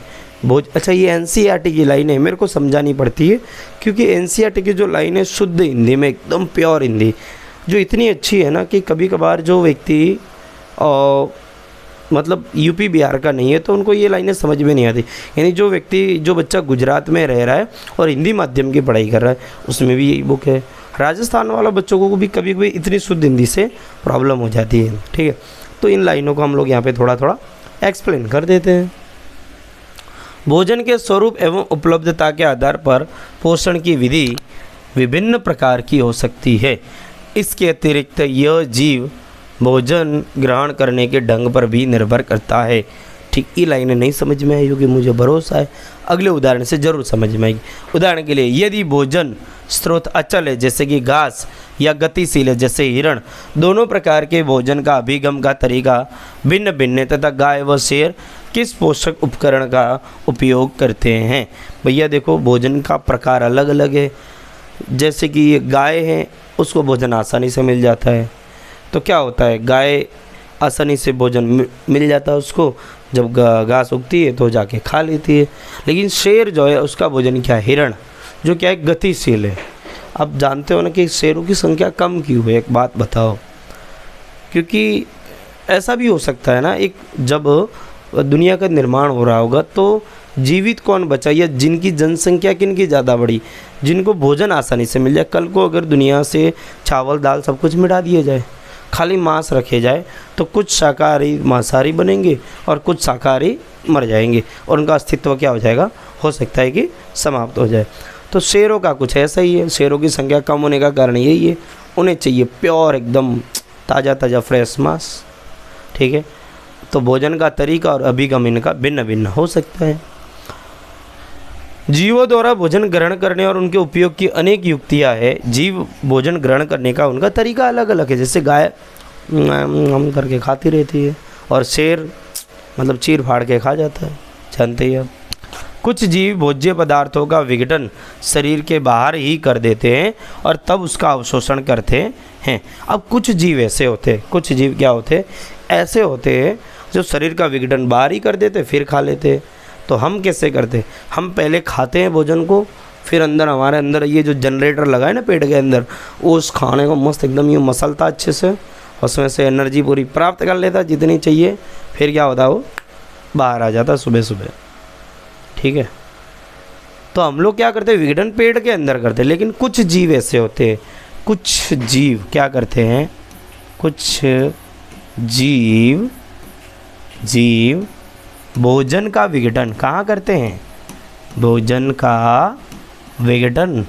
Speaker 1: बहुत अच्छा, ये एनसीईआरटी की लाइन है, मेरे को समझानी पड़ती है क्योंकि एनसीईआरटी की जो लाइन है शुद्ध हिंदी में, एकदम प्योर हिंदी, जो इतनी अच्छी है ना कि कभी कभार जो व्यक्ति मतलब यूपी बिहार का नहीं है तो उनको ये लाइनें समझ में नहीं आती। यानी जो बच्चा गुजरात में रह रहा है और हिंदी माध्यम की पढ़ाई कर रहा है, उसमें भी यही बुक है। राजस्थान वाला बच्चों को भी कभी कभी इतनी शुद्ध हिंदी से प्रॉब्लम हो जाती है। ठीक है, तो इन लाइनों को हम लोग यहाँ पे थोड़ा थोड़ा एक्सप्लेन कर देते हैं। भोजन के स्वरूप एवं उपलब्धता के आधार पर पोषण की विधि विभिन्न प्रकार की हो सकती है। इसके अतिरिक्त यह जीव भोजन ग्रहण करने के ढंग पर भी निर्भर करता है। ठीक, ये लाइनें नहीं समझ में आई होगी, मुझे भरोसा है अगले उदाहरण से ज़रूर समझ में आएगी। उदाहरण के लिए, यदि भोजन स्रोत अचल है जैसे कि घास या गतिशील है जैसे हिरण, दोनों प्रकार के भोजन का अभिगम का तरीका भिन्न भिन्न है तथा गाय व शेर किस पोषक उपकरण का उपयोग करते हैं? भैया देखो, भोजन का प्रकार अलग अलग है। जैसे कि ये गाय है, उसको भोजन आसानी से मिल जाता है, तो क्या होता है, गाय आसानी से भोजन मिल जाता है उसको, जब घास उगती है तो जाके खा लेती है। लेकिन शेर जो है उसका भोजन क्या है? हिरण, जो क्या है गतिशील है। आप जानते हो ना कि शेरों की संख्या कम क्यों है? एक बात बताओ, क्योंकि ऐसा भी हो सकता है ना, एक जब दुनिया का निर्माण हो रहा होगा तो जीवित कौन बचा, या जिनकी जनसंख्या किनकी ज़्यादा बढ़ी, जिनको भोजन आसानी से मिल जाए। कल को अगर दुनिया से चावल दाल सब कुछ मिटा दिया जाए, खाली मांस रखे जाए, तो कुछ शाकाहारी मांसाहारी बनेंगे और कुछ शाकाहारी मर जाएंगे और उनका अस्तित्व क्या हो जाएगा? हो सकता है कि समाप्त हो जाए। तो शेरों का कुछ ऐसा ही है। शेरों की संख्या कम होने का कारण यही है, उन्हें चाहिए प्योर एकदम ताज़ा ताज़ा फ्रेश मांस। ठीक है, तो भोजन का तरीका और अभिगम इनका भिन्न भिन्न हो सकता है। जीवों द्वारा भोजन ग्रहण करने और उनके उपयोग की अनेक युक्तियाँ हैं। जीव भोजन ग्रहण करने का उनका तरीका अलग अलग है। जैसे गाय हम करके खाती रहती है और शेर मतलब चीर फाड़ के खा जाता है, जानते ही आप। कुछ जीव भोज्य पदार्थों का विघटन शरीर के बाहर ही कर देते हैं और तब उसका अवशोषण करते हैं। अब कुछ जीव ऐसे होते हैं, कुछ जीव क्या होते हैं? ऐसे होते हैं जो शरीर का विघटन बाहर ही कर देते फिर खा लेते। तो हम कैसे करते? हम पहले खाते हैं भोजन को, फिर हमारे अंदर ये जो जनरेटर लगा है ना पेट के अंदर, उस खाने को मस्त एकदम ये मसलता अच्छे से, उसमें से एनर्जी पूरी प्राप्त कर लेता जितनी चाहिए, फिर क्या होता वो बाहर आ जाता सुबह सुबह। ठीक है, तो हम लोग क्या करते हैं? विघटन पेट के अंदर करते हैं। लेकिन कुछ जीव ऐसे होते हैं, कुछ जीव क्या करते हैं? कुछ जीव भोजन का विघटन कहाँ करते हैं? भोजन का विघटन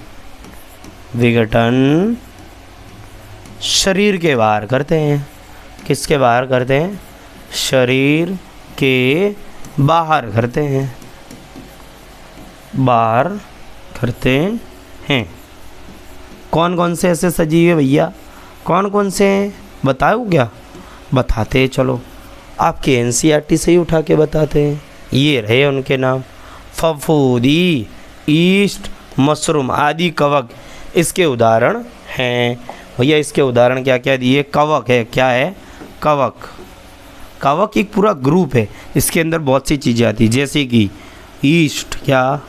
Speaker 1: विघटन शरीर के बाहर करते हैं। किसके बाहर करते हैं? शरीर के बाहर करते हैं, बाहर करते हैं। कौन कौन से ऐसे सजीव है भैया? कौन कौन से हैं बताओ क्या? बताते हैं, चलो आपके एनसीईआरटी से ही उठा के बताते हैं। ये रहे उनके नाम, फफूंदी, ईस्ट, मशरूम आदि कवक इसके उदाहरण हैं। भैया इसके उदाहरण क्या क्या दिए? कवक है, क्या है? कवक। कवक एक पूरा ग्रुप है, इसके अंदर बहुत सी चीज़ें आती हैं, जैसे कि ईस्ट, क्या?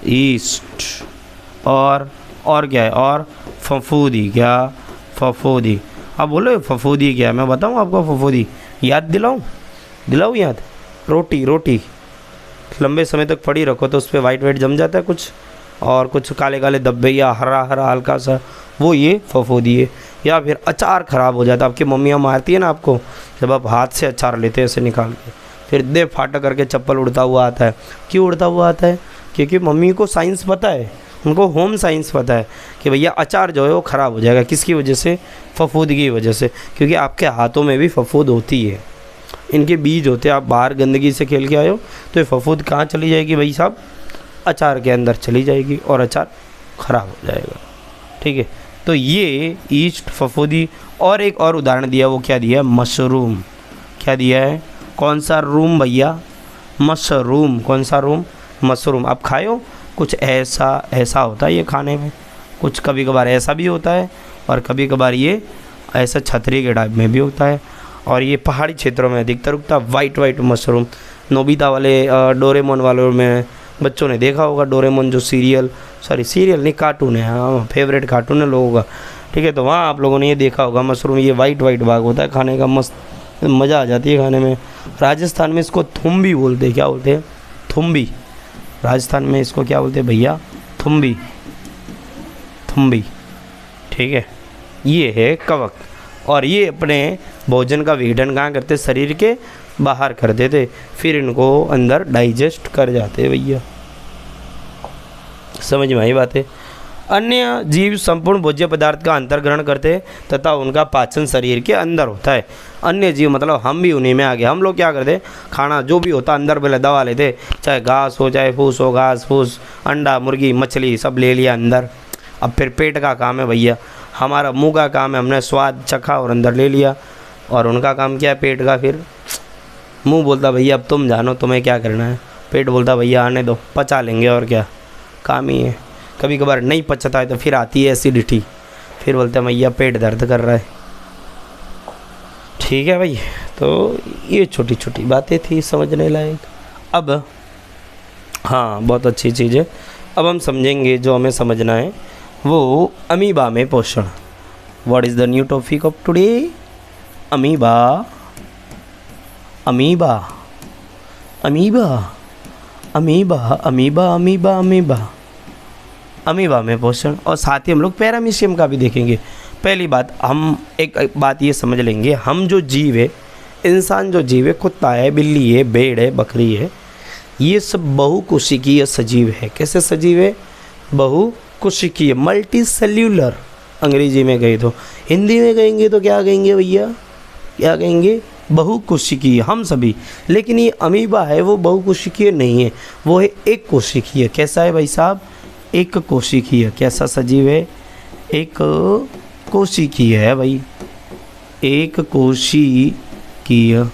Speaker 1: ईस्ट। और क्या है? और फफूंदी, क्या? फफूंदी। अब बोलो फफूंदी क्या है? मैं बताऊँ आपको फफूंदी, याद दिलाऊँ याद? रोटी, रोटी लंबे समय तक पड़ी रखो तो उस पर वाइट वाइट जम जाता है कुछ, और कुछ काले काले धब्बे या हरा हरा हल्का सा, वो ये फफूंदी है। या फिर अचार ख़राब हो जाता है, आपकी मम्मियाँ मारती है ना आपको जब आप हाथ से अचार लेते हैं ऐसे निकाल के, फिर दे फाटा करके चप्पल उड़ता हुआ आता है। क्यों उड़ता हुआ आता है? क्योंकि मम्मी को साइंस पता है, उनको होम साइंस पता है कि भैया अचार जो है वो ख़राब हो जाएगा। किसकी वजह से? फफूंदी की वजह से। क्योंकि आपके हाथों में भी फफूंद होती है, इनके बीज होते हैं। आप बाहर गंदगी से खेल के आए हो तो ये फफूंद कहाँ चली जाएगी भाई साहब? अचार के अंदर चली जाएगी और अचार ख़राब हो जाएगा। ठीक है, तो ये ईस्ट, फफूंदी। और एक और उदाहरण दिया, वो क्या दिया? मशरूम। क्या दिया है? कौन सा रूम भैया? मशरूम। कौन सा रूम? मशरूम। आप खाए हो? कुछ ऐसा होता है ये खाने में, कुछ कभी कभार ऐसा भी होता है और कभी कभार ये ऐसा छतरी के टाइप में भी होता है। और ये पहाड़ी क्षेत्रों में अधिकतर उगता है, वाइट मशरूम। नोबिता वाले डोरेमोन वालों में बच्चों ने देखा होगा, डोरेमोन जो सीरियल नहीं कार्टून है, हाँ फेवरेट कार्टून है लोगों का। ठीक है, तो वहाँ आप लोगों ने ये देखा होगा मशरूम, ये वाइट भाग होता है, खाने का मस्त मज़ा आ जाती है खाने में। राजस्थान में इसको थुम्बी बोलते हैं। क्या बोलते हैं? थुम्बी। राजस्थान में इसको क्या बोलते हैं भैया? थुम्बी। ठीक है, ये है कवक। और ये अपने भोजन का विघटन कहाँ करते? शरीर के बाहर कर देते, फिर इनको अंदर डाइजेस्ट कर जाते भैया। समझ में आई बात है? अन्य जीव संपूर्ण भोज्य पदार्थ का अंतर्ग्रहण करते हैं तथा उनका पाचन शरीर के अंदर होता है। अन्य जीव मतलब हम भी उन्हीं में आ गए। हम लोग क्या करते? खाना जो भी होता अंदर पहले दबा लेते, चाहे घास हो, चाहे फूस हो, घास फूस, अंडा, मुर्गी, मछली सब ले लिया अंदर। अब फिर पेट का काम है भैया, हमारा मुंह का काम है, हमने स्वाद चखा और अंदर ले लिया। और उनका काम क्या है? पेट का। फिर मुंह बोलता भैया अब तुम जानो तुम्हें क्या करना है, पेट बोलता भैया आने दो, पचा लेंगे, और क्या काम ही है। कभी कभार नहीं पचता है तो फिर आती है एसिडिटी, फिर बोलते हैं भैया पेट दर्द कर रहा है। ठीक है भाई, तो ये छोटी छोटी बातें थी समझने लायक। अब हाँ, बहुत अच्छी चीज़ है। अब हम समझेंगे जो हमें समझना है वो अमीबा में पोषण। What is the new topic of today? Amoeba. Amoeba amoeba amoeba amoeba amoeba amoeba amoeba में पोषण। और साथ ही हम लोग पैरामीशियम का भी देखेंगे। पहली बात, हम एक बात ये समझ लेंगे, हम जो जीव है, इंसान जो जीव है, कुत्ता है, बिल्ली है, भेड़ है, बकरी है, ये सब बहुकोशिकीय सजीव है। कैसे सजीव है? बहुकोशिकीय, मल्टी सेल्यूलर अंग्रेजी में गए तो। हिंदी में कहेंगे तो क्या कहेंगे भैया? क्या कहेंगे? बहुकोशिकीय हम सभी। लेकिन ये अमीबा है वो बहुकोशिकीय नहीं है, वो है एक कोशिकीय। कैसा है भाई साहब? एक कोशिकीय। कैसा सजीव है? एक कोशिकीय है भाई, एक कोशिकीय।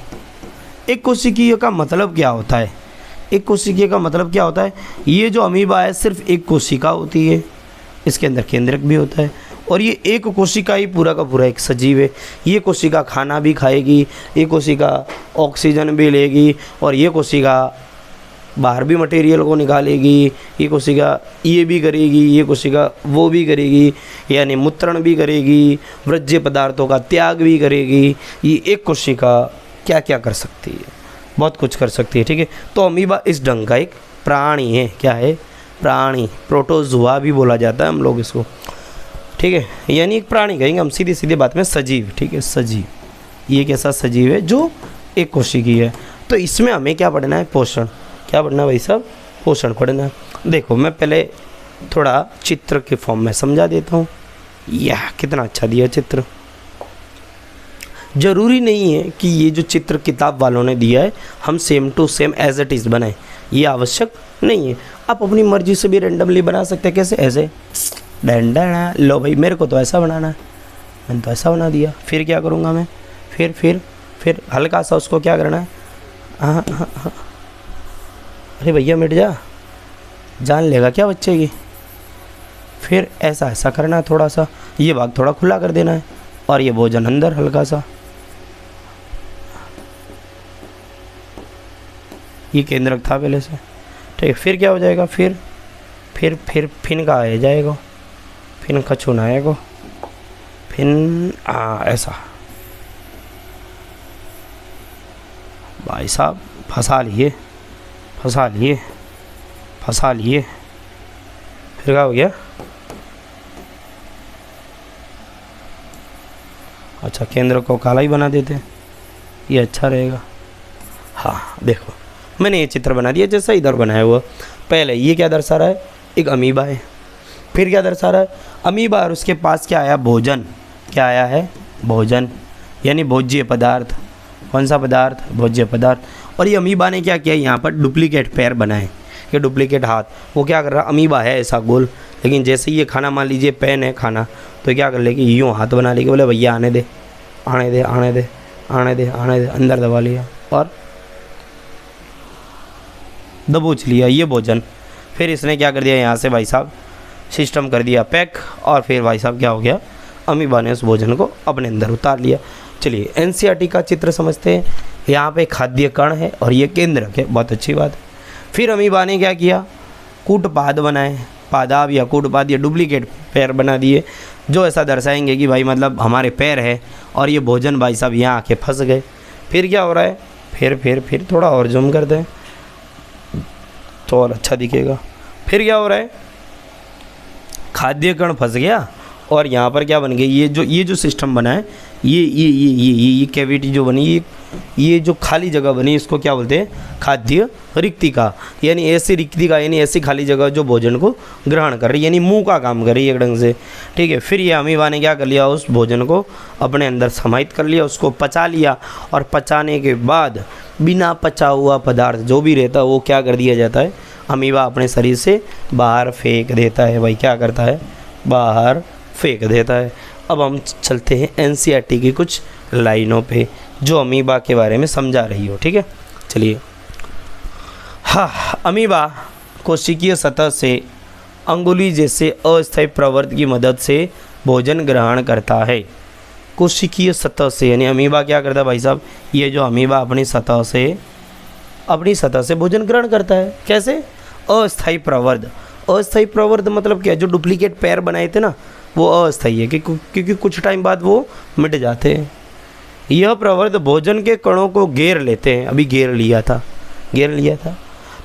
Speaker 1: एक कोशिकीय का मतलब क्या होता है? एक कोशिकीय का मतलब क्या होता है? ये जो अमीबा है सिर्फ एक कोशिका होती है, इसके अंदर केंद्रक भी होता है, और ये एक कोशिका ही पूरा का पूरा एक सजीव है। ये कोशिका खाना भी खाएगी, ये कोशिका ऑक्सीजन भी लेगी, और ये कोशिका बाहर भी मटेरियल को निकालेगी, ये कोशिका ये भी करेगी, ये कोशिका वो भी करेगी, यानी मूत्रण भी करेगी, वर्ज्य पदार्थों का त्याग भी करेगी। ये एक कोशिका क्या क्या कर सकती है? बहुत कुछ कर सकती है। ठीक है, तो अमीबा इस ढंग का एक प्राणी है। क्या है? प्राणी। प्रोटोजुआ भी बोला जाता है हम लोग इसको। ठीक है, यानी एक प्राणी कहेंगे हम, सीधी सीधी बात में सजीव। ठीक है, सजीव। ये कैसा सजीव है? जो एक कोशिकीय है। तो इसमें हमें क्या पढ़ना है? पोषण। क्या पढ़ना है भाई साहब? पोषण पढ़ना है। देखो, मैं पहले थोड़ा चित्र के फॉर्म में समझा देता हूँ। यह कितना अच्छा दिया चित्र। ज़रूरी नहीं है कि ये जो चित्र किताब वालों ने दिया है हम same to same as it is बनाएं, ये आवश्यक नहीं है। आप अपनी मर्जी से भी रेंडमली बना सकते हैं। कैसे? ऐसे डंडा, लो भाई मेरे को तो ऐसा बनाना है, मैंने तो ऐसा बना दिया। फिर क्या करूँगा मैं? फिर हल्का सा उसको क्या करना है, हाँ, अरे भैया मिट जा, जान लेगा क्या बच्चे की। फिर ऐसा करना है, थोड़ा सा ये भाग थोड़ा खुला कर देना है और ये भोजन अंदर हल्का सा, ये केंद्रक था पहले से, ठीक है। फिर क्या हो जाएगा? फिर फिन का आ जाएगा, फिन का छूना आएगा, फिन ऐसा। भाई साहब फंसा लिए। फिर क्या हो गया? अच्छा, केंद्र को काला ही बना देते हैं, ये अच्छा रहेगा। हाँ देखो मैंने ये चित्र बना दिया जैसा इधर बनाया हुआ। पहले ये क्या दर्शा रहा है? एक अमीबा है। फिर क्या दर्शा रहा है? अमीबा और उसके पास क्या आया? भोजन। क्या आया है? भोजन, यानी भोज्य पदार्थ। कौन सा पदार्थ? भोज्य पदार्थ। और ये अमीबा ने क्या किया? यहाँ पर डुप्लीकेट पैर बनाए, ये डुप्लीकेट हाथ। वो क्या कर रहा? अमीबा है ऐसा गोल, लेकिन जैसे ही ये खाना मान लीजिए पेन है खाना, तो क्या कर लेगी? यूँ हाथ बना लेगी, बोले भैया आने दे, अंदर दबा लिया और दबोच लिया ये भोजन। फिर इसने क्या कर दिया? यहाँ से भाई साहब सिस्टम कर दिया पैक, और फिर भाई साहब क्या हो गया? अमीबा ने उस भोजन को अपने अंदर उतार लिया। चलिए एनसीईआरटी का चित्र समझते हैं। यहाँ पे खाद्य कण है और ये केंद्रक है, बहुत अच्छी बात है। फिर अमीबा ने क्या किया? कूटपाद बनाए, पादाब या कूटपाद या डुप्लीकेट पैर बना दिए, जो ऐसा दर्शाएंगे कि भाई मतलब हमारे पैर है और ये भोजन भाई साहब यहाँ आके फंस गए। फिर क्या हो रहा है? फिर थोड़ा और जूम कर दें तो और अच्छा दिखेगा। फिर क्या हो रहा है? खाद्य कण फंस गया और यहाँ पर क्या बन गई? ये जो सिस्टम बना है, ये कैविटी जो बनी, ये जो खाली जगह बनी, इसको क्या बोलते हैं? खाद्य रिक्तिका। यानी ऐसी रिक्तिका, यानी ऐसी खाली जगह जो भोजन को ग्रहण कर रही है, यानी मुंह का काम कर रही है एक ढंग से, ठीक है। फिर ये अमीबा ने क्या कर लिया? उस भोजन को अपने अंदर समाहित कर लिया, उसको पचा लिया, और पचाने के बाद बिना पचा हुआ पदार्थ जो भी रहता है वो क्या कर दिया जाता है? अमीबा अपने शरीर से बाहर फेंक देता है। भाई क्या करता है? बाहर फेंक देता है। अब हम चलते हैं एनसीईआरटी की कुछ लाइनों पे जो अमीबा के बारे में समझा रही हो, ठीक है। चलिए, हाँ, अमीबा कोशिकीय सतह से अंगुली जैसे अस्थायी प्रवर्त की मदद से भोजन ग्रहण करता है। कोशिकीय सतह से यानी अमीबा क्या करता है भाई साहब? ये जो अमीबा अपनी सतह से भोजन ग्रहण करता है। कैसे? अस्थायी प्रवर्त मतलब क्या? जो डुप्लीकेट पैर बनाए थे ना, वो अस्थायी है क्योंकि कुछ टाइम बाद वो मिट जाते हैं। यह प्रवर्त भोजन के कणों को घेर लेते हैं, अभी घेर लिया था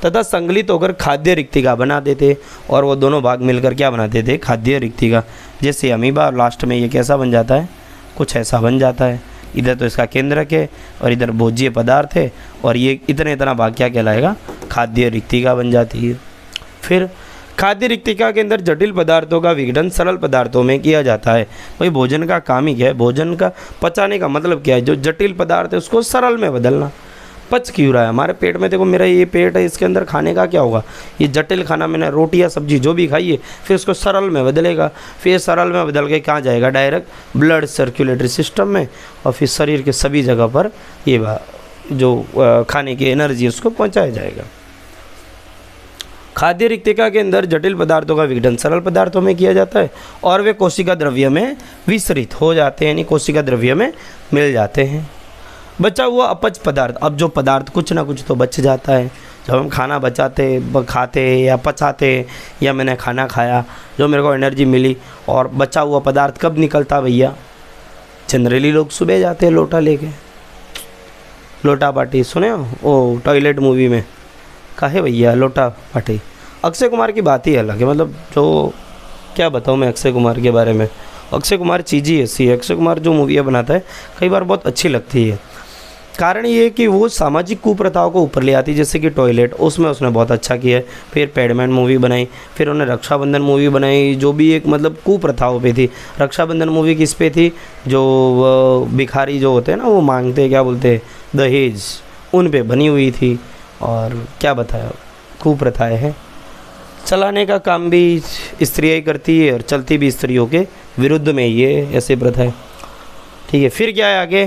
Speaker 1: तथा संगलित होकर खाद्य रिक्तिका बना देते, और वो दोनों भाग मिलकर क्या बनाते थे? खाद्य रिक्तिका। जैसे अमीबा, लास्ट में ये कैसा बन जाता है? कुछ ऐसा बन जाता है। इधर तो इसका केंद्रक है और इधर भोज्य पदार्थ है, और ये इतना भाग क्या कहलाएगा? खाद्य रिक्तिका बन जाती है। फिर खाद्य रिक्तिका के अंदर जटिल पदार्थों का विघटन सरल पदार्थों में किया जाता है। भाई भोजन का काम ही क्या है? भोजन का पचाने का मतलब क्या है? जो जटिल पदार्थ है उसको सरल में बदलना। पच क्यों रहा है हमारे पेट में? देखो मेरा ये पेट है, इसके अंदर खाने का क्या होगा? ये जटिल खाना मैंने रोटी या सब्जी जो भी खाई है, फिर उसको सरल में बदलेगा। फिर सरल में बदल के कहाँ जाएगा? डायरेक्ट ब्लड सर्कुलेटरी सिस्टम में, और फिर शरीर के सभी जगह पर ये जो खाने की एनर्जी उसको पहुँचाया जाएगा। खाद्य रिक्तिका के अंदर जटिल पदार्थों का विघटन सरल पदार्थों में किया जाता है, और वे कोशिका द्रव्य में विसरित हो जाते हैं, यानी कोशिका द्रव्य में मिल जाते हैं। बचा हुआ अपच पदार्थ, अब जो पदार्थ कुछ ना कुछ तो बच जाता है। जब हम खाना खाते या पचाते, या मैंने खाना खाया, जो मेरे को एनर्जी मिली, और बचा हुआ पदार्थ कब निकलता भैया? जनरली लोग सुबह जाते हैं लोटा लेके, लोटा पार्टी सुने हो? ओ टॉयलेट मूवी में काहे भैया लोटा पार्टी। अक्षय कुमार की बात ही अलग है, मतलब जो क्या बताऊँ मैं अक्षय कुमार के बारे में। अक्षय कुमार चीज़ ही ऐसी है, अक्षय कुमार जो मूवियाँ बनाता है कई बार बहुत अच्छी लगती है। कारण ये है कि वो सामाजिक कुप्रथाओं को ऊपर ले आती, जैसे कि टॉयलेट, उसमें उसने बहुत अच्छा किया है। फिर पैडमैन मूवी बनाई, फिर उन्होंने रक्षाबंधन मूवी बनाई, जो भी एक मतलब कुप्रथाओं पे थी। रक्षाबंधन मूवी किस पे थी, जो भिखारी जो होते हैं ना, वो मांगते हैं, क्या बोलते हैं, दहेज, उन पे बनी हुई थी। और क्या बताया, कुप्रथाएँ हैं। चलाने का काम भी स्त्रियाँ ही करती है और चलती भी स्त्रियों के विरुद्ध में ये ऐसे प्रथाएँ। ठीक है, फिर क्या है आगे,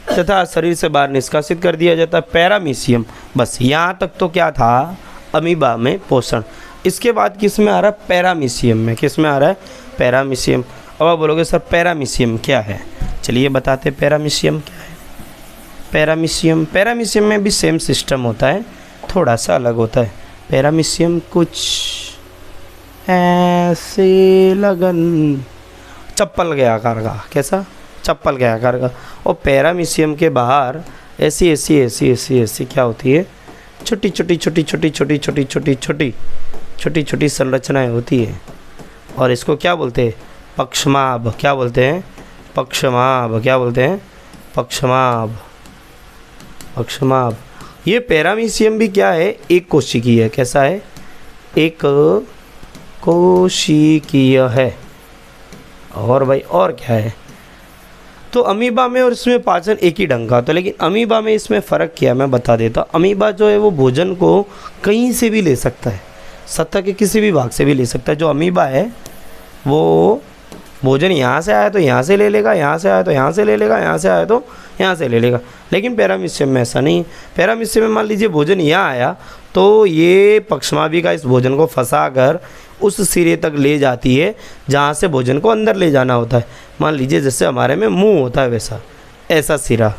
Speaker 1: तथा शरीर से बाहर निष्कासित कर दिया जाता है पैरामीशियम। बस यहाँ तक तो क्या था, अमीबा में पोषण। इसके बाद किस में आ रहा है, पैरामीशियम में। किस में आ रहा है, पैरामीशियम। अब आप बोलोगे सर पैरामीशियम क्या है, चलिए बताते पैरामीशियम क्या है। पैरामीशियम में भी सेम सिस्टम होता है, थोड़ा सा अलग होता है। पैरामीशियम कुछ ऐसे लगन, चप्पल के आकार का, कैसा, चप्पल के आकार का। और पैरामीशियम के बाहर ऐसी ऐसी ऐसी ऐसी ऐसी क्या होती है, छोटी छोटी छोटी छोटी छोटी छोटी छोटी छोटी छोटी छोटी संरचनाएं होती है। और इसको क्या बोलते हैं, पक्षमाभ। क्या बोलते हैं, पक्षमाभ। क्या बोलते हैं, पक्षमाभ, पक्षमाभ। ये पैरामीशियम भी क्या है, एक कोशिकीय है। कैसा है, एक कोशिकीय है। और भाई और क्या है, तो अमीबा में और इसमें पाचन एक ही ढंग का होता है, लेकिन अमीबा में इसमें फ़र्क क्या है मैं बता देता हूँ। अमीबा जो है वो भोजन को कहीं से भी ले सकता है, सतह के किसी भी भाग से भी ले सकता है। जो अमीबा है वो भोजन यहाँ से आया तो यहाँ से ले लेगा, यहाँ से आया तो यहाँ से ले लेगा, यहाँ से आया तो यहाँ से ले लेगा। लेकिन पैरामीशियम में ऐसा नहीं। पैरामीशियम में मान लीजिए भोजन यहाँ आया तो ये पक्षमाभी का इस भोजन को फंसा कर उस सिरे तक ले जाती है जहाँ से भोजन को अंदर ले जाना होता है। मान लीजिए जैसे हमारे में मुंह होता है वैसा, ऐसा सिरा।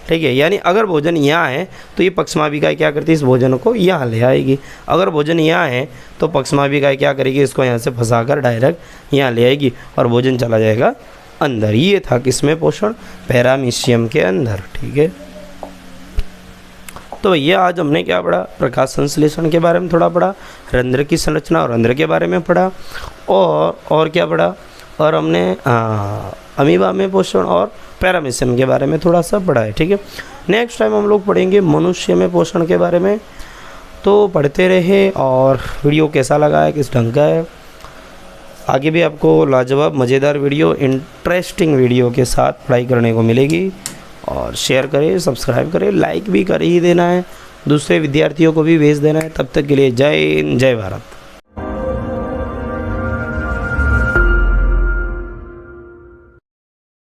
Speaker 1: ठीक है, यानी अगर भोजन यहाँ है तो ये पक्षमाभिका क्या करती है, इस भोजन को यहाँ ले आएगी। अगर भोजन यहाँ है तो पक्षमाभिका क्या करेगी, इसको यहाँ से फंसा कर डायरेक्ट यहाँ ले आएगी और भोजन चला जाएगा अंदर। ये था किसमें पोषण, पैरामीशियम के अंदर। ठीक है, तो भैया आज हमने क्या पढ़ा, प्रकाश संश्लेषण के बारे में थोड़ा पढ़ा, रंध्र की संरचना और रंध्र के बारे में पढ़ा, और क्या पढ़ा, और हमने अमीबा में पोषण और पैरामीशियम के बारे में थोड़ा सा पढ़ा है। ठीक है, नेक्स्ट टाइम हम लोग पढ़ेंगे मनुष्य में पोषण के बारे में। तो पढ़ते रहे, और वीडियो कैसा लगा है, किस ढंग का है, आगे भी आपको लाजवाब मज़ेदार वीडियो, इंटरेस्टिंग वीडियो के साथ पढ़ाई करने को मिलेगी। और शेयर करें, सब्सक्राइब करें, लाइक भी कर ही देना है, दूसरे विद्यार्थियों को भी भेज देना है। तब तक के लिए जय हिंद, जय भारत।